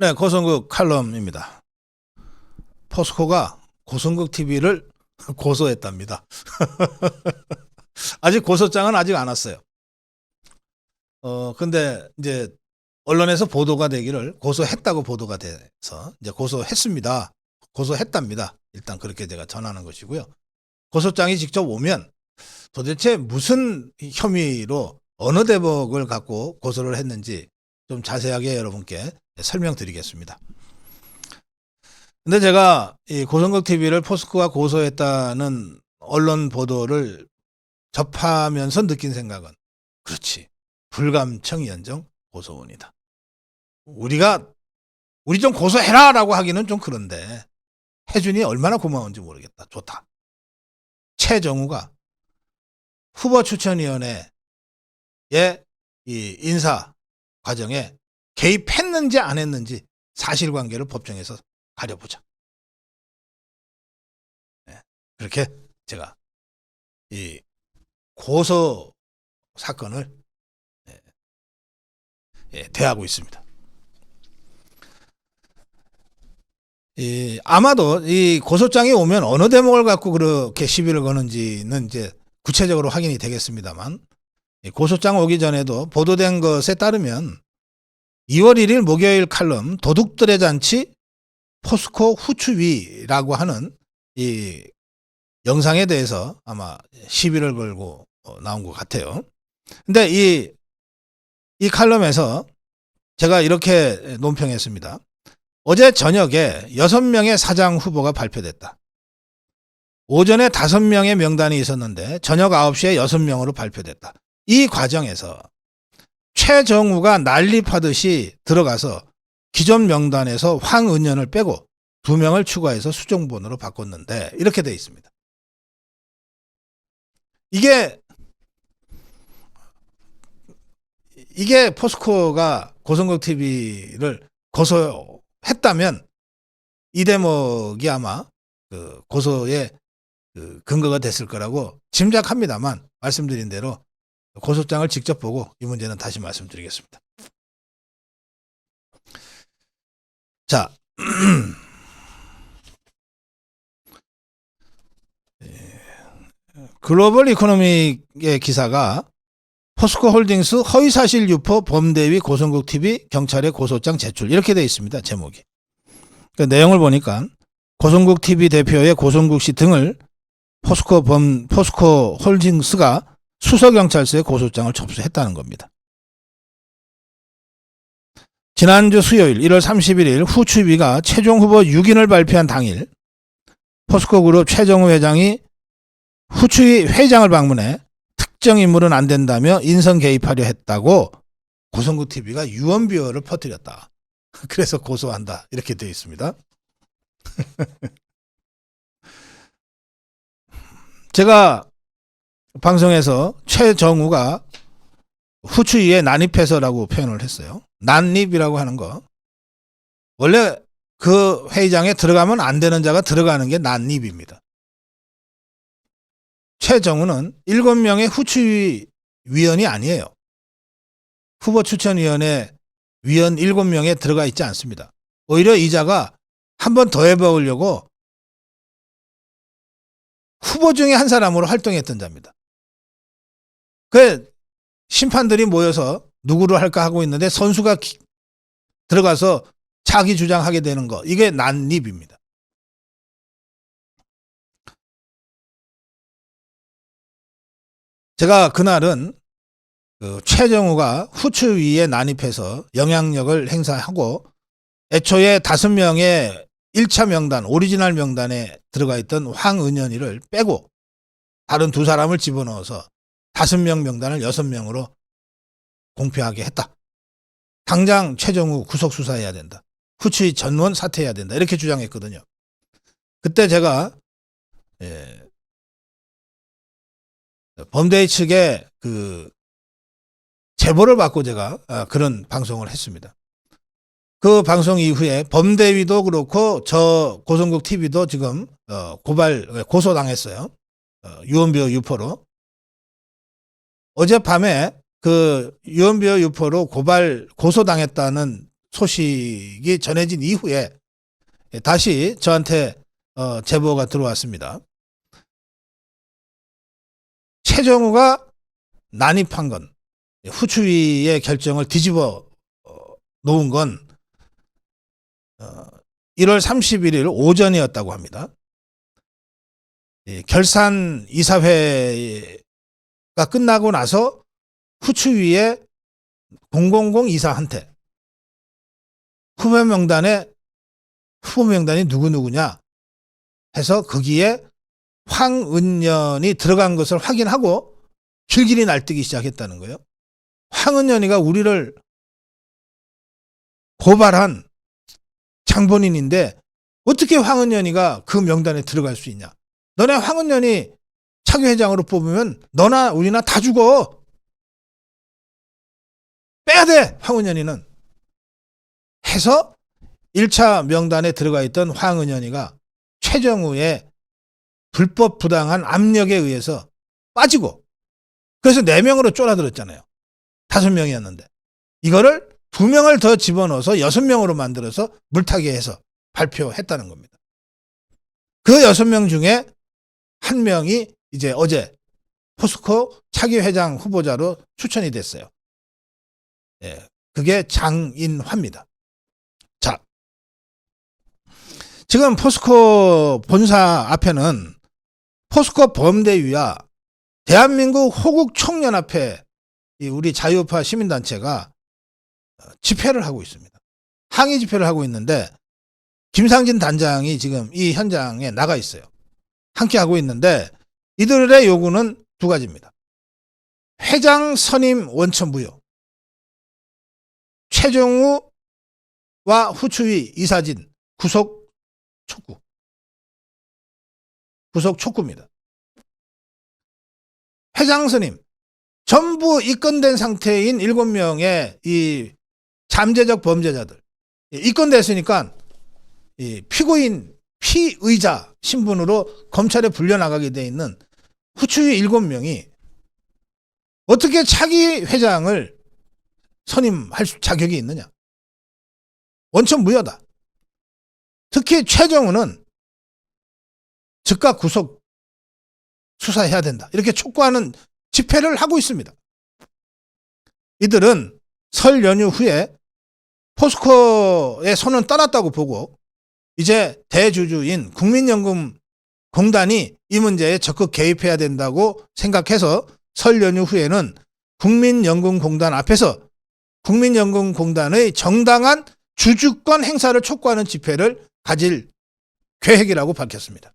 네, 고성국 칼럼입니다. 포스코가 고성국 TV를 고소했답니다. 아직 고소장은 아직 안 왔어요. 근데 이제 언론에서 보도가 되기를 고소했다고 보도가 돼서 이제 고소했습니다. 고소했답니다. 일단 그렇게 제가 전하는 것이고요. 고소장이 직접 오면 도대체 무슨 혐의로 어느 대목을 갖고 고소를 했는지 좀 자세하게 여러분께 설명드리겠습니다. 근데 제가 이 고성국 TV를 포스코가 고소했다는 언론 보도를 접하면서 느낀 생각은 그렇지. 불감청이연정 고소원이다. 우리 좀 고소해라라고 하기는 좀 그런데 해준이 얼마나 고마운지 모르겠다. 좋다. 최정우가 후보추천위원회의 이 인사 과정에 개입했는지 안 했는지 사실관계를 법정에서 가려보자. 네, 그렇게 제가 이 고소 사건을 대하고 있습니다. 아마도 이 고소장이 오면 어느 대목을 갖고 그렇게 시비를 거는지는 이제 구체적으로 확인이 되겠습니다만, 고소장 오기 전에도 보도된 것에 따르면 2월 1일 목요일 칼럼 도둑들의 잔치 포스코 후추위라고 하는 이 영상에 대해서 아마 시비를 걸고 나온 것 같아요. 근데 이 칼럼에서 제가 이렇게 논평했습니다. 어제 저녁에 6명의 사장 후보가 발표됐다. 오전에 5명의 명단이 있었는데 저녁 9시에 6명으로 발표됐다. 이 과정에서 최정우가 난립하듯이 들어가서 기존 명단에서 황은연을 빼고 2명을 추가해서 수정본으로 바꿨는데 이렇게 돼 있습니다. 이게 포스코가 고성국 TV를 고소했다면 이 대목이 아마 그 고소의 그 근거가 됐을 거라고 짐작합니다만, 말씀드린 대로 고소장을 직접 보고 이 문제는 다시 말씀드리겠습니다. 자, 글로벌 이코노믹의 기사가 포스코 홀딩스 허위사실 유포 범대위 고성국 TV 경찰에 고소장 제출 이렇게 되어 있습니다. 제목이. 그 내용을 보니까 고성국 TV 대표의 고성국 씨 등을 포스코 홀딩스가 수서경찰서에 고소장을 접수했다는 겁니다. 지난주 수요일 1월 31일 후추위가 최종 후보 6인을 발표한 당일 포스코 그룹 최정우 회장이 후추위 회장을 방문해 특정 인물은 안 된다며 인선 개입하려 했다고 고성국 TV가 유언비어를 퍼뜨렸다. 그래서 고소한다. 이렇게 되어 있습니다. 제가 방송에서 최정우가 후추위에 난입해서라고 표현을 했어요. 난입이라고 하는 거. 원래 그 회의장에 들어가면 안 되는 자가 들어가는 게 난입입니다. 최정우는 7명의 후추위 위원이 아니에요. 후보추천위원회 위원 7명에 들어가 있지 않습니다. 오히려 이 자가 한 번 더 해보려고 후보 중에 한 사람으로 활동했던 자입니다. 그 심판들이 모여서 누구를 할까 하고 있는데 선수가 들어가서 자기 주장하게 되는 거, 이게 난입입니다. 제가 그날은 그 최정우가 후추위에 난입해서 영향력을 행사하고 애초에 5명의 1차 명단, 오리지널 명단에 들어가 있던 황은연이를 빼고 다른 2사람을 집어넣어서 5명 명단을 6명으로 공표하게 했다. 당장 최정우 구속 수사해야 된다. 후추위 전원 사퇴해야 된다. 이렇게 주장했거든요. 그때 제가 범대위 측에 그 제보를 받고 제가 그런 방송을 했습니다. 그 방송 이후에 범대위도 그렇고 저 고성국 TV도 지금 고소당했어요. 유언비어 유포로. 어젯밤에 그 유언비어 유포로 고소당했다는 소식이 전해진 이후에 다시 저한테 제보가 들어왔습니다. 최정우가 난입한 건, 후추위의 결정을 뒤집어 놓은 건 1월 31일 오전이었다고 합니다. 결산 이사회가 끝나고 나서 후추위의 000 이사한테 후보 명단이 누구누구냐 해서 거기에 황은연이 들어간 것을 확인하고 길길이 날뛰기 시작했다는 거예요. 황은연이가 우리를 고발한 장본인인데 어떻게 황은연이가 그 명단에 들어갈 수 있냐. 너네 황은연이 차기 회장으로 뽑으면 너나 우리나 다 죽어. 빼야 돼, 황은연이는. 해서 1차 명단에 들어가 있던 황은연이가 최정우의 불법 부당한 압력에 의해서 빠지고, 그래서 4명으로 쪼라들었잖아요. 5명이었는데. 이거를 2명을 더 집어넣어서 6명으로 만들어서 물타기 해서 발표했다는 겁니다. 그 6명 중에 1명이 이제 어제 포스코 차기 회장 후보자로 추천이 됐어요. 예, 그게 장인화입니다. 자, 지금 포스코 본사 앞에는 포스코 범대위와 대한민국 호국총연합회, 우리 자유우파 시민단체가 집회를 하고 있습니다. 항의 집회를 하고 있는데 김상진 단장이 지금 이 현장에 나가 있어요. 함께 하고 있는데 이들의 요구는 2가지입니다. 회장 선임 원천 무효, 최정우와 후추위 이사진 구속 촉구입니다. 회장 선임 전부 입건된 상태인 7명의 이 잠재적 범죄자들, 입건됐으니까 이 피의자 신분으로 검찰에 불려나가게 돼 있는 후추위 7명이 어떻게 차기 회장을 선임할 자격이 있느냐. 원천 무효다. 특히 최정우는 즉각 구속 수사해야 된다. 이렇게 촉구하는 집회를 하고 있습니다. 이들은 설 연휴 후에 포스코의 손은 떠났다고 보고 이제 대주주인 국민연금공단이 이 문제에 적극 개입해야 된다고 생각해서 설 연휴 후에는 국민연금공단 앞에서 국민연금공단의 정당한 주주권 행사를 촉구하는 집회를 가질 계획이라고 밝혔습니다.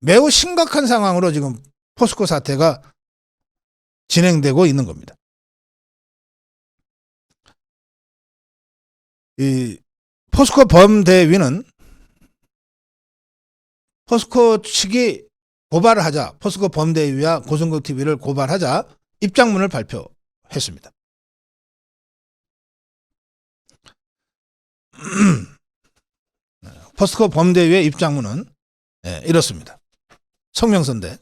매우 심각한 상황으로 지금 포스코 사태가 진행되고 있는 겁니다. 이 포스코 범대위는 포스코 측이 고발을 하자, 포스코 범대위와 고성국 TV를 고발하자 입장문을 발표했습니다. 포스코 범대위의 입장문은 이렇습니다. 성명서인데,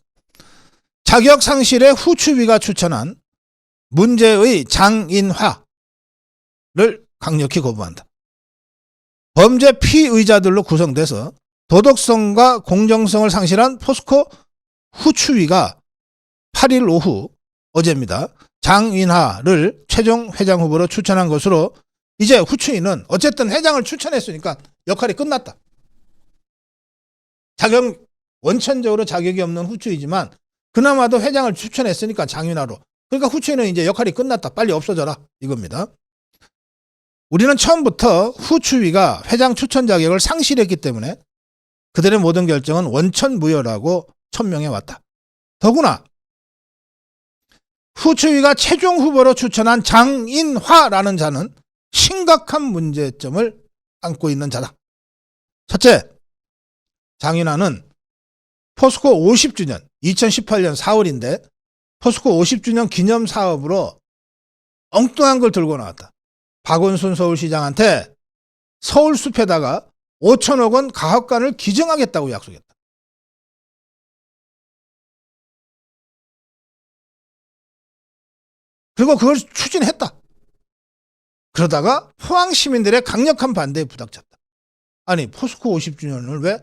자격 상실에 후추위가 추천한 문제의 장인화를 강력히 거부한다. 범죄 피의자들로 구성돼서 도덕성과 공정성을 상실한 포스코 후추위가 8일 오후, 어제입니다, 장인화를 최종 회장 후보로 추천한 것으로 이제 후추위는 어쨌든 회장을 추천했으니까 역할이 끝났다. 원천적으로 자격이 없는 후추위지만 그나마도 회장을 추천했으니까 장인화로. 그러니까 후추위는 이제 역할이 끝났다. 빨리 없어져라. 이겁니다. 우리는 처음부터 후추위가 회장 추천 자격을 상실했기 때문에 그들의 모든 결정은 원천무효라고 천명해 왔다. 더구나 후추위가 최종 후보로 추천한 장인화라는 자는 심각한 문제점을 안고 있는 자다. 첫째, 장인화는 포스코 50주년, 2018년 4월인데 포스코 50주년 기념 사업으로 엉뚱한 걸 들고 나왔다. 박원순 서울시장한테 서울숲에다가 5천억 원 가학관을 기증하겠다고 약속했다. 그리고 그걸 추진했다. 그러다가 포항 시민들의 강력한 반대에 부닥쳤다. 아니, 포스코 50주년을 왜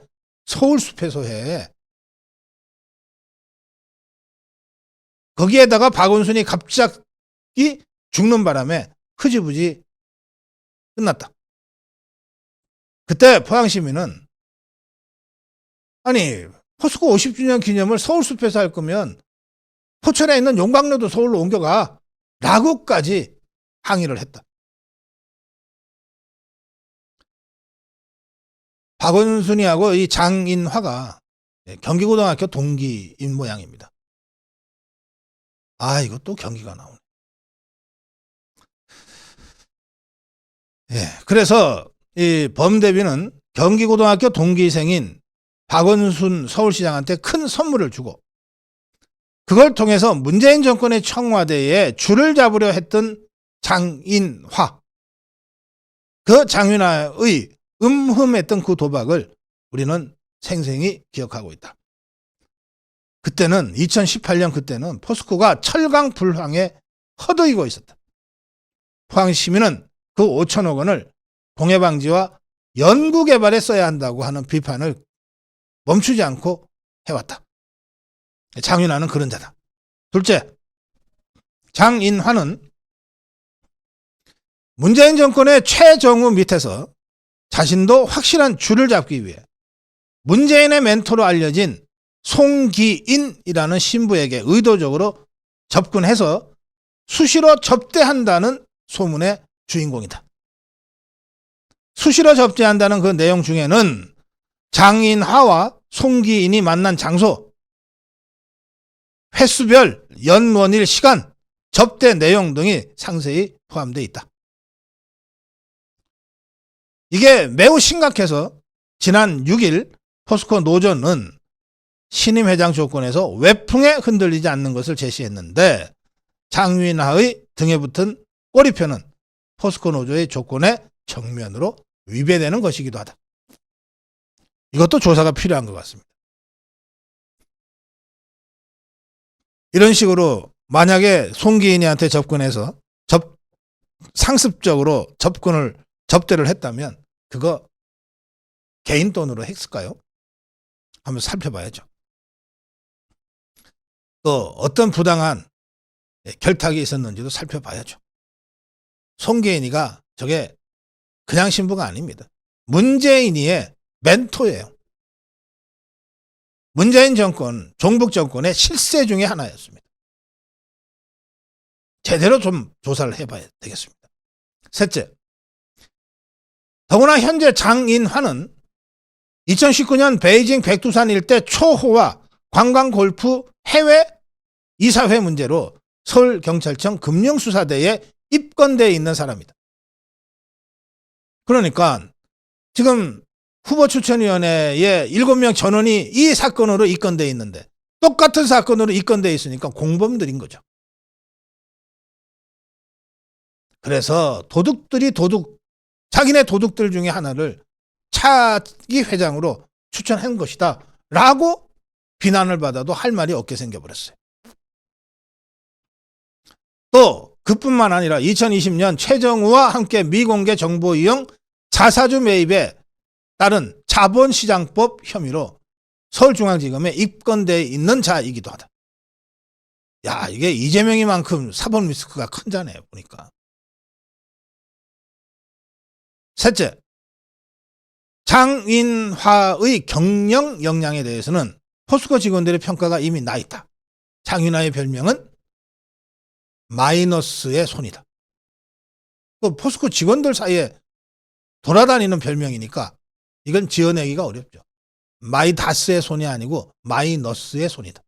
서울숲에서 해? 거기에다가 박원순이 갑자기 죽는 바람에 흐지부지 끝났다. 그때 포항 시민은 아니, 포스코 50주년 기념을 서울숲에서 할 거면 포천에 있는 용광로도 서울로 옮겨가 라고까지 항의를 했다. 박원순이하고 이 장인화가 경기고등학교 동기인 모양입니다. 아, 이것도 경기가 나오네. 예, 그래서 이 범대비는 경기고등학교 동기생인 박원순 서울시장한테 큰 선물을 주고 그걸 통해서 문재인 정권의 청와대에 줄을 잡으려 했던 장인화, 그 장인화의 음흠했던 그 도박을 우리는 생생히 기억하고 있다. 그때는 2018년 그때는 포스코가 철강불황에 허덕이고 있었다. 포항 시민은 그 5천억 원을 공해방지와 연구개발에 써야 한다고 하는 비판을 멈추지 않고 해왔다. 장인화는 그런 자다. 둘째, 장인화는 문재인 정권의 최정우 밑에서 자신도 확실한 줄을 잡기 위해 문재인의 멘토로 알려진 송기인이라는 신부에게 의도적으로 접근해서 수시로 접대한다는 소문의 주인공이다. 수시로 접대한다는 그 내용 중에는 장인화와 송기인이 만난 장소, 횟수별, 연원일 시간, 접대 내용 등이 상세히 포함되어 있다. 이게 매우 심각해서 지난 6일 포스코 노조는 신임 회장 조건에서 외풍에 흔들리지 않는 것을 제시했는데 장인화의 등에 붙은 꼬리표는 포스코 노조의 조건에 정면으로 위배되는 것이기도 하다. 이것도 조사가 필요한 것 같습니다. 이런 식으로 만약에 송기인이한테 접근해서 상습적으로 접대를 했다면 그거 개인 돈으로 했을까요? 한번 살펴봐야죠. 또 어떤 부당한 결탁이 있었는지도 살펴봐야죠. 송기인이가 저게 그냥 신부가 아닙니다. 문재인이의 멘토예요. 문재인 정권, 종북 정권의 실세 중에 하나였습니다. 제대로 좀 조사를 해봐야 되겠습니다. 셋째, 더구나 현재 장인화는 2019년 베이징 백두산 일대 초호화 관광골프 해외 이사회 문제로 서울경찰청 금융수사대에 입건되어 있는 사람이다. 그러니까 지금 후보추천위원회에 7명 전원이 이 사건으로 입건되어 있는데 똑같은 사건으로 입건되어 있으니까 공범들인 거죠. 그래서 자기네 도둑들 중에 하나를 차기 회장으로 추천한 것이다 라고 비난을 받아도 할 말이 없게 생겨버렸어요. 또 그뿐만 아니라 2020년 최정우와 함께 미공개 정보 이용 자사주 매입에 따른 자본시장법 혐의로 서울중앙지검에 입건되어 있는 자이기도 하다. 야, 이게 이재명이만큼 사법 리스크가 큰 자네 보니까. 셋째, 장인화의 경영 역량에 대해서는 포스코 직원들의 평가가 이미 나 있다. 장인화의 별명은 마이너스의 손이다. 그 포스코 직원들 사이에 돌아다니는 별명이니까 이건 지어내기가 어렵죠. 마이다스의 손이 아니고 마이너스의 손이다.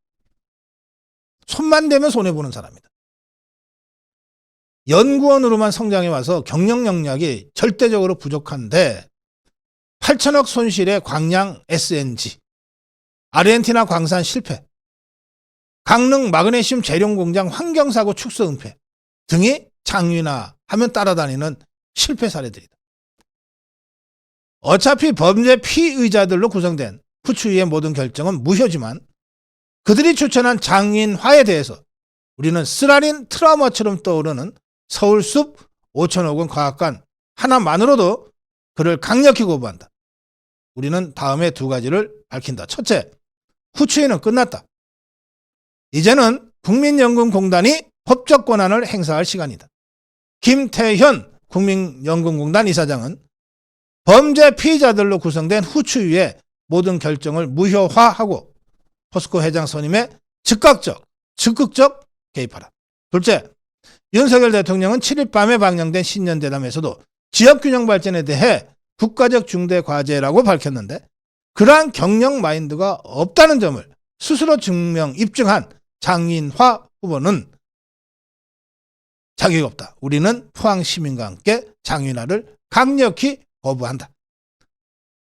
손만 대면 손해보는 사람이다. 연구원으로만 성장해 와서 경영 역량이 절대적으로 부족한데 8천억 손실의 광양 SNG, 아르헨티나 광산 실패, 강릉 마그네슘 재룡 공장 환경사고 축소 은폐 등이 장인화 하면 따라다니는 실패 사례들이다. 어차피 범죄 피의자들로 구성된 푸추위의 모든 결정은 무효지만 그들이 추천한 장인화에 대해서 우리는 쓰라린 트라우마처럼 떠오르는 서울숲 5천억 원 과학관 하나만으로도 그를 강력히 고부한다. 우리는 다음에 두 가지를 밝힌다. 첫째, 후추위는 끝났다. 이제는 국민연금공단이 법적 권한을 행사할 시간이다. 김태현 국민연금공단 이사장은 범죄 피의자들로 구성된 후추위의 모든 결정을 무효화하고 포스코 회장 선임에 적극적 개입하라. 둘째, 윤석열 대통령은 7일 밤에 방영된 신년대담에서도 지역균형 발전에 대해 국가적 중대 과제라고 밝혔는데 그러한 경영 마인드가 없다는 점을 스스로 입증한 장인화 후보는 자격이 없다. 우리는 포항 시민과 함께 장인화를 강력히 거부한다.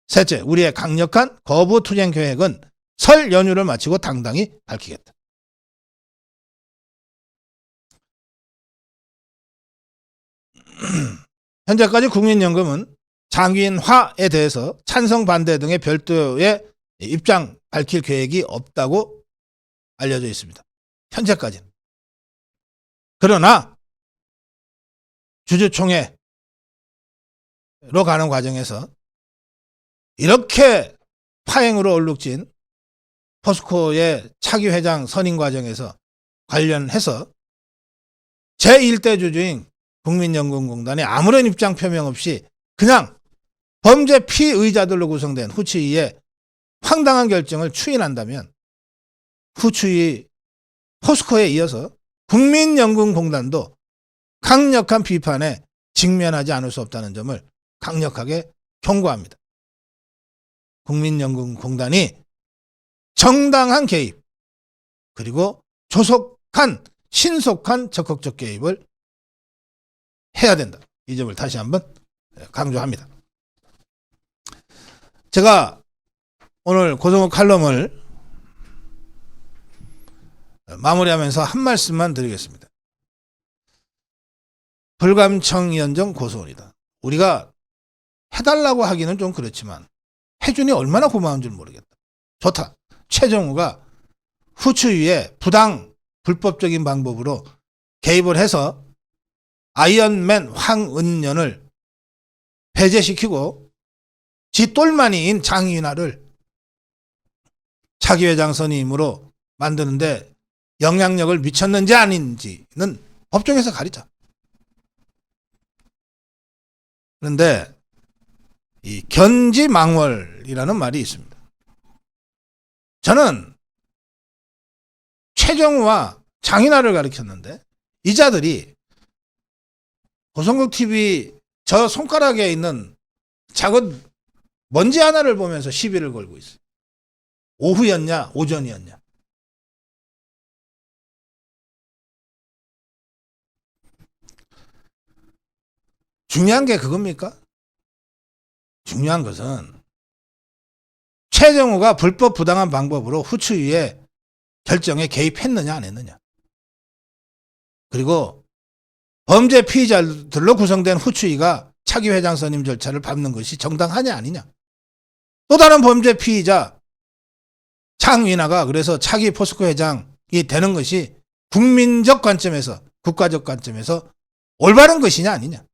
셋째, 우리의 강력한 거부 투쟁 계획은 설 연휴를 마치고 당당히 밝히겠다. 현재까지 국민연금은 장인화에 대해서 찬성 반대 등의 별도의 입장 밝힐 계획이 없다고 알려져 있습니다. 현재까지는. 그러나 주주총회로 가는 과정에서 이렇게 파행으로 얼룩진 포스코의 차기 회장 선임 과정에서 관련해서 제1대 주주인 국민연금공단이 아무런 입장 표명 없이 그냥 범죄 피의자들로 구성된 후추위의 황당한 결정을 추인한다면 후추위 포스코에 이어서 국민연금공단도 강력한 비판에 직면하지 않을 수 없다는 점을 강력하게 경고합니다. 국민연금공단이 정당한 개입 그리고 신속한 적극적 개입을 해야 된다. 이 점을 다시 한번 강조합니다. 제가 오늘 고성욱 칼럼을 마무리하면서 한 말씀만 드리겠습니다. 불감청위원정 고소원이다. 우리가 해달라고 하기는 좀 그렇지만 해주니 얼마나 고마운 줄 모르겠다. 좋다. 최정우가 후추위에 불법적인 방법으로 개입을 해서 아이언맨 황은연을 배제시키고 지 똘마니인 장인화를 차기 회장 선임으로 만드는데 영향력을 미쳤는지 아닌지는 법정에서 가리자. 그런데 이 견지망월이라는 말이 있습니다. 저는 최정우와 장인화를 가리켰는데 이 자들이 고성국 TV 저 손가락에 있는 작은 먼지 하나를 보면서 시비를 걸고 있어요. 오후였냐 오전이었냐. 중요한 게 그겁니까? 중요한 것은 최정우가 불법 부당한 방법으로 후추위의 결정에 개입했느냐 안 했느냐. 그리고 범죄 피의자들로 구성된 후추위가 차기 회장 선임 절차를 밟는 것이 정당하냐 아니냐. 또 다른 범죄 피의자 장인화가 그래서 차기 포스코 회장이 되는 것이 국민적 관점에서 국가적 관점에서 올바른 것이냐 아니냐.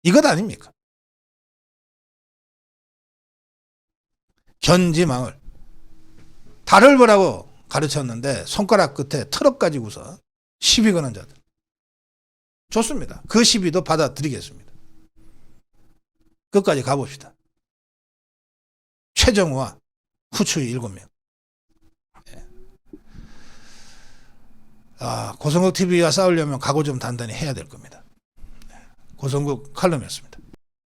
이것 아닙니까? 견지망을 달을 보라고 가르쳤는데 손가락 끝에 트럭 가지고서 시비 거는 자들. 좋습니다. 그 시비도 받아들이겠습니다. 끝까지 가봅시다. 최정우와 후추위 7명. 고성국 TV와 싸우려면 각오 좀 단단히 해야 될 겁니다. 고성국 칼럼이었습니다.